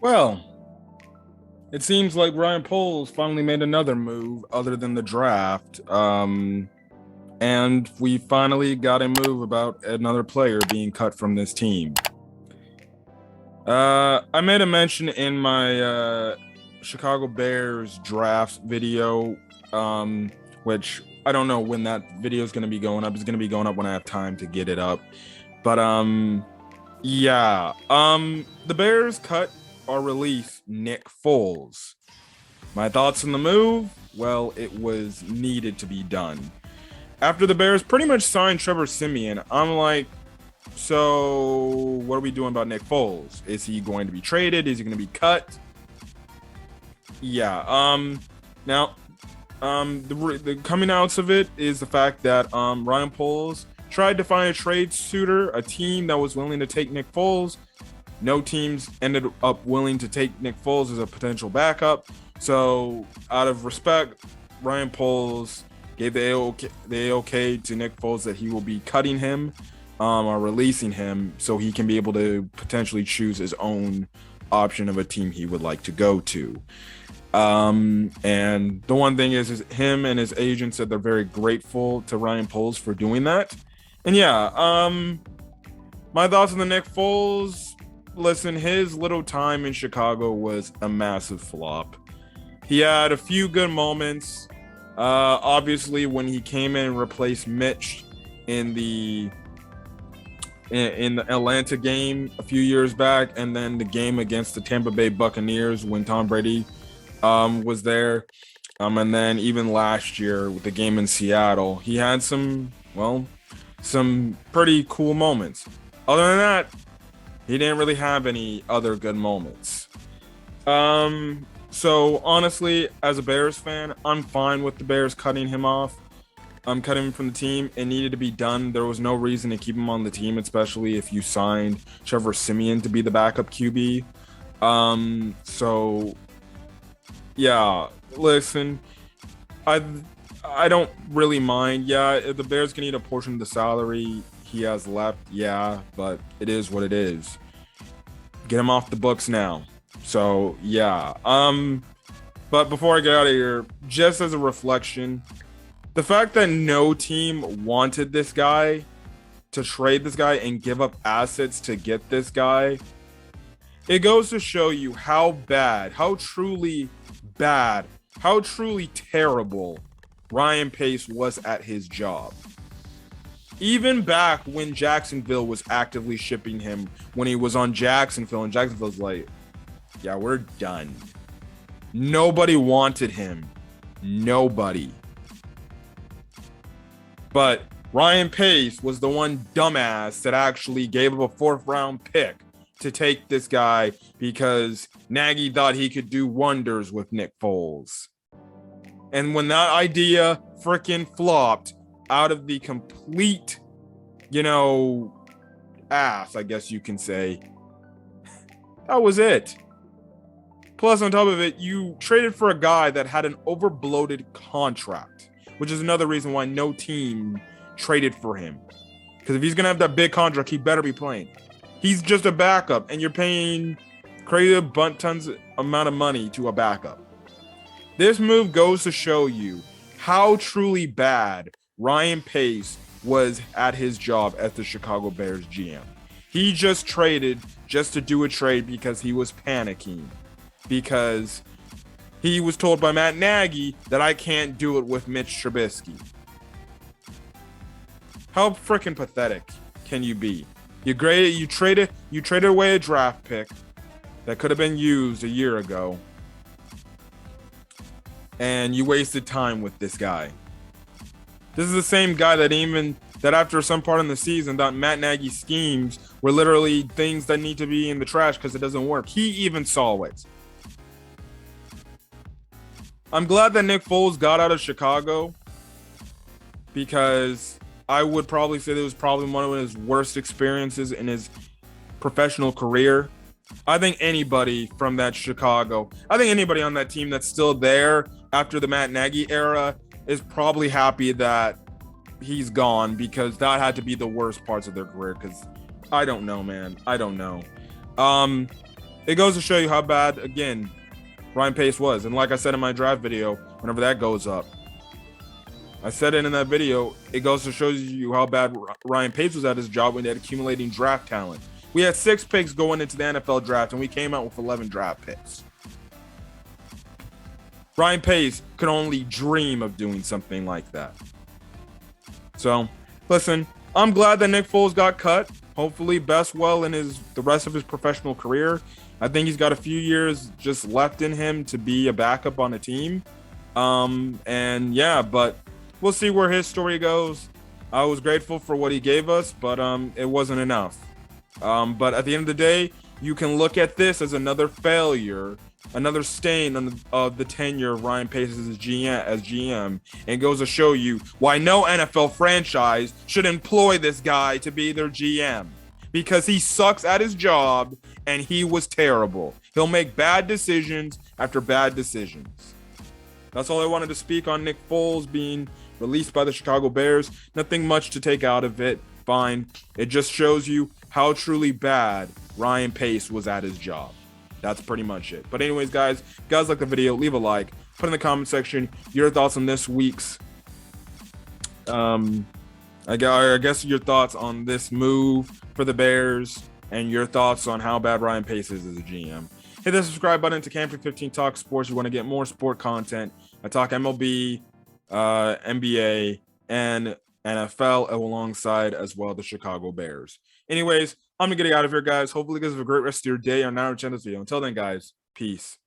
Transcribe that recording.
Well, it seems like Ryan Poles finally made another move other than the draft. And we finally got a move about another player being cut from this team. I made a mention in my Chicago Bears draft video, which I don't know when that video is going to be going up. It's going to be going up when I have time to get it up. But yeah. The Bears cut or release Nick Foles. My thoughts on the move? Well, it was needed to be done. After the Bears pretty much signed Trevor Siemian, I'm like, so what are we doing about Nick Foles? Is he going to be traded? Is he going to be cut? Yeah. Now, the coming outs of it is the fact that Ryan Poles tried to find a trade suitor, a team that was willing to take Nick Foles. No teams ended up willing to take Nick Foles as a potential backup. So, out of respect, Ryan Poles gave the A-OK to Nick Foles that he will be cutting him or releasing him so he can be able to potentially choose his own option of a team he would like to go to. And the one thing is him and his agent said they're very grateful to Ryan Poles for doing that. And yeah, my thoughts on the Nick Foles. Listen, his little time in Chicago was a massive flop. He had a few good moments. Obviously, when he came in and replaced Mitch in the Atlanta game a few years back, and then the game against the Tampa Bay Buccaneers when Tom Brady was there, and then even last year with the game in Seattle, he had some pretty cool moments. Other than that, he didn't really have any other good moments. So honestly, as a Bears fan, I'm fine with the Bears cutting him off. I'm cutting him from the team. It needed to be done. There was no reason to keep him on the team, especially if you signed Trevor Siemian to be the backup QB. So yeah, listen, I don't really mind. Yeah, if the Bears can eat a portion of the salary he has left, yeah, but it is what it is. Get him off the books now. So yeah. But before I get out of here, just as a reflection, the fact that no team wanted this guy to trade this guy and give up assets to get this guy, it goes to show you how bad, how truly terrible Ryan Pace was at his job. Even back when Jacksonville was actively shipping him, when he was on Jacksonville, and Jacksonville's like, yeah, we're done. Nobody wanted him. Nobody. But Ryan Pace was the one dumbass that actually gave up a 4th round pick to take this guy because Nagy thought he could do wonders with Nick Foles. And when that idea freaking flopped out of the complete, ass, I guess you can say, that was it. Plus, on top of it, you traded for a guy that had an overbloated contract, which is another reason why no team traded for him. Because if he's going to have that big contract, he better be playing. He's just a backup, and you're paying crazy tons amount of money to a backup. This move goes to show you how truly bad Ryan Pace was at his job as the Chicago Bears GM. He just traded just to do a trade because he was panicking. Because he was told by Matt Nagy that I can't do it with Mitch Trubisky. How freaking pathetic can you be? You traded away a draft pick that could have been used a year ago, and you wasted time with this guy. This is the same guy that after some part in the season thought Matt Nagy's schemes were literally things that need to be in the trash because it doesn't work. He even saw it. I'm glad that Nick Foles got out of Chicago because I would probably say that was probably one of his worst experiences in his professional career. I think anybody from that Chicago, I think anybody on that team that's still there after the Matt Nagy era is probably happy that he's gone because that had to be the worst parts of their career because I don't know, man. I don't know. it goes to show you how bad, again, Ryan Pace was. And like I said in my draft video, whenever that goes up, I said it in that video, it goes to show you how bad Ryan Pace was at his job when they had accumulating draft talent. We had 6 picks going into the NFL draft, and we came out with 11 draft picks. Ryan Pace could only dream of doing something like that. So, listen, I'm glad that Nick Foles got cut. Hopefully, best well in the rest of his professional career. I think he's got a few years just left in him to be a backup on a team. And yeah, but we'll see where his story goes. I was grateful for what he gave us, but it wasn't enough. But at the end of the day, you can look at this as another failure, another stain on the tenure of Ryan Pace as GM, and it goes to show you why no NFL franchise should employ this guy to be their GM, because he sucks at his job and he was terrible. He'll make bad decisions after bad decisions. That's all I wanted to speak on Nick Foles being released by the Chicago Bears. Nothing much to take out of it. Fine. It just shows you how truly bad Ryan Pace was at his job. That's pretty much it. But anyways, guys, if you guys like the video, leave a like. Put in the comment section your thoughts on this week's I guess your thoughts on this move for the Bears and your thoughts on how bad Ryan Pace is as a GM. Hit the subscribe button to Camp 15 Talk Sports. You want to get more sport content. I talk MLB, NBA, and NFL alongside as well the Chicago Bears. Anyways, I'm going to get out of here, guys. Hopefully you guys have a great rest of your day on our channel this video. Until then, guys, peace.